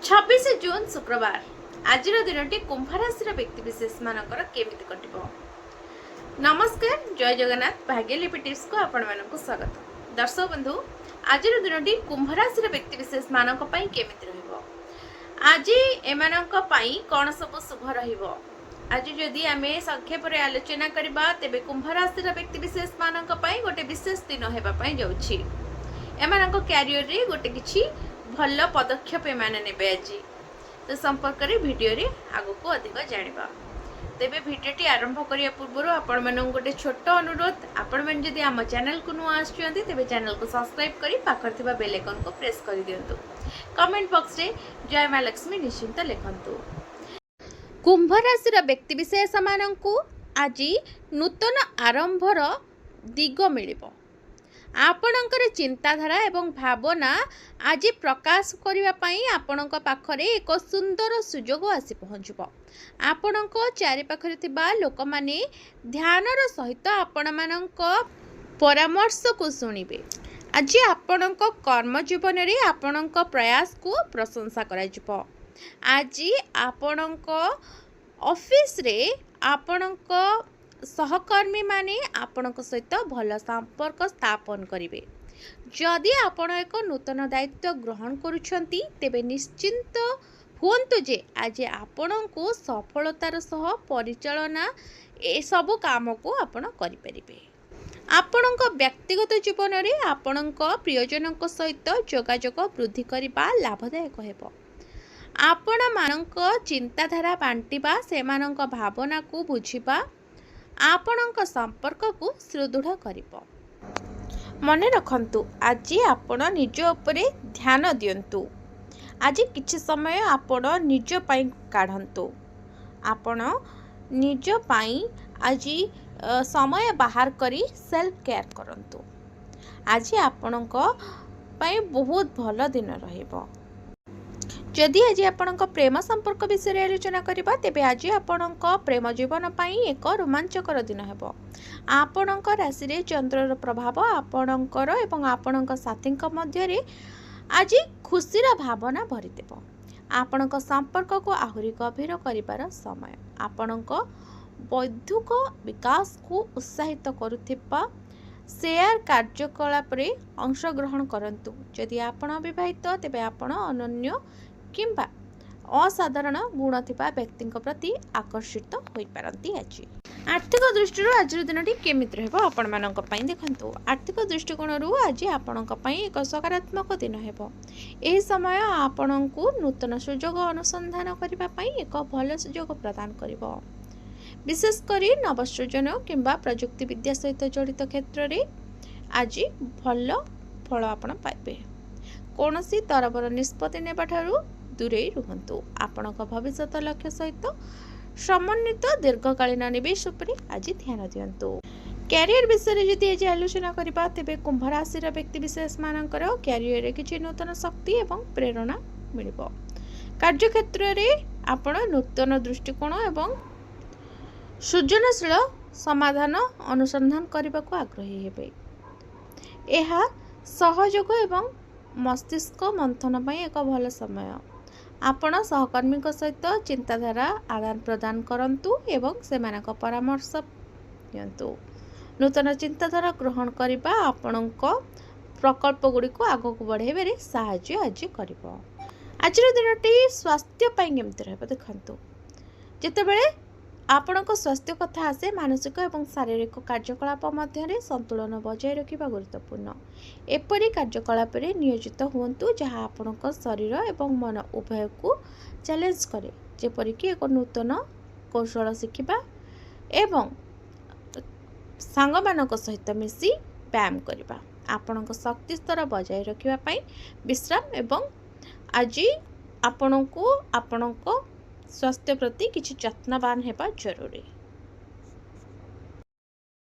26 जून शुक्रवार आज दिन कुंभ राशि व्यक्तिशेष मानकर केमिति कटिबो। नमस्कार, जय जगन्नाथ। भाग्यलिपि टिप्स को आपण मानक स्वागत। दर्शक बंधु, आज दिन कुंभ राशि व्यक्तिशेष मानक पई केमिति रहिबो, आज एमानक पई कोन सब शुभ रहिबो। आज जदि आमे संक्षेप रे आलोचना करबा तेबे कुंभ राशि व्यक्तिशेष मानक पई गोटे विशेष दिन हेबा पई जाउछि। एमानक कैरियर रे गोटे किछि भल पदक्षेप एमाने नेबे। आज तो संपर्क रे वीडियो रे आगु को अधिक जानिबा। तेबे वीडियोटी आरंभ करिया पूर्व आपण मानन गोटे छोट अनुरोध, आपण मन जदि आम चैनल को नुआ आछियंती तेबे चैनल को सब्सक्राइब करी पाखर थिबा बेल आइकन को प्रेस करि दियंतु। कमेंट बॉक्स रे जय मां लक्ष्मी निश्चिंत लिखंतु। कुंभ राशि रा व्यक्ति विशेष माननकु आज नूतन आरंभर दिग मिलिबो। आपणकर चिंताधारा एवं भावना आज प्रकाश करने आपणक पाखरे एक सुंदर सुजोग आसी पहुँचब। आपणक चारि पाखरे थिबा लोक माने ध्यानर सहित आपण मानक परामर्श को सुनिबे। आज आपणक कर्म जीवन रे आपणक प्रयास को प्रशंसा कराजिबो। आज आपणक ऑफिस रे आपणक सहकर्मी माने आपणक सहित भल संपर्क स्थापन करिवे। जदि आपण एक नूतन दायित्व ग्रहण करुछंती तेबे निश्चिंत हुंतु जे आज आपणको सफलतार सह परिचालना ए सब काम को आपण करि परिबे। आपणक व्यक्तिगत जीवन रे आपणक प्रियजनक सहित जोगाजोग वृद्धि करिबा लाभदायक हेबो। आपण मानक चिंताधारा बांटिबा सेमानक भावना को बुझिबा आपणक संपर्क को सुदृढ़ करिबो। मने रखंतु, आज आपण निज उपरे ध्यान दियंतु। आज किछि समय आपण निज पई काढंतु। आपण निज पई आज समय बाहर करी सेल्फ केयर करंतु। आज आपणक पई बहुत भल दिन रहिबो। जदि आज आपणक प्रेम संपर्क विषय आलोचना करिबा तेबे आज आपणक प्रेम जीवन पाई एक रोमांचकर दिन हेबो। आपणक राशि रे चंद्रर प्रभाव आपणकर एवं आपणक साथीक मध्य रे आज खुशीर भावना भरि देबो। आपणक संपर्क को आहुरी गभीर करिबार समय। आपणक बौद्धिक विकास को उत्साहित करुथिबा शेयर कार्यकलाप रे अंशग्रहण करंतु। जदि आपण विवाहित तेबे आपण अनन्य किंबा असाधारण गुण थिबा व्यक्ति प्रति आकर्षित होई पारंती। आज आर्थिक दृष्टि आज दिन केमिति रहबो आपण मानक पई देखंतु। आर्थिक दृष्टिकोण आज आपणक पई एक सकारात्मक दिन हेबो। एही समय आपणकु नूतन सुजोग अनुसंधान करिबा पई एक भल सुजोग प्रदान करिवो। विशेष करी नवसृजन किंबा प्रयुक्ति विद्या सहित जड़ित क्षेत्र रे आज भल फल आपण पाइबे। कोनोसी तरबर निष्पत्ति नेबा ठारू दूरे रुहंतु। आपणक भविष्य लक्ष्य सहित समन्वित दीर्घकालीन निवेश उपरे आज ध्यान दियंतु। कैरियर विषय जदि आज आलोचना करिबा तेबे कुंभ राशि व्यक्ति विशेष मानकर कैरियर रे किछि नूतन शक्ति एवं प्रेरणा मिलिबो। कार्य क्षेत्र रे आपण नूतन दृष्टिकोण एवं सृजनशील समाधान अनुसंधान करने को आग्रही हेबे। एहा सहयोग एवं मस्तिष्क मंथन पई एक भल समय। आपण सहकर्मी सहित चिंताधारा आदान प्रदान करंतु एवं सेमानक परामर्श दियंतु। नूतन चिंताधारा ग्रहण करिबा आपणक प्रकल्प गुडी को आगो को बढ़ाइबे साहाय्य आज करिवो। आज दिनटी स्वास्थ्य पई केमति रहबो देखंतु। जेतेबेले आपणक स्वास्थ्य कथा आसे मानसिक एवं शारीरिक कार्यकलाप मध्य संतुलन बजाय रखिबा गुरुत्वपूर्ण। एपरी कार्यकलाप रे नियोजित हुंतु जहाँ आपणक शरीर एवं मन उभय को चैलेंज करे, जेपरिक एक नूतन कौशल शिखिबा एवं सांगमानक सहित मिसी व्यायाम करिबा। आपणक शक्ति स्तर बजाय रखिबा पई विश्राम एवं आज आपणक स्वास्थ्य प्रति किछि यत्नवान हेबा जरूरी।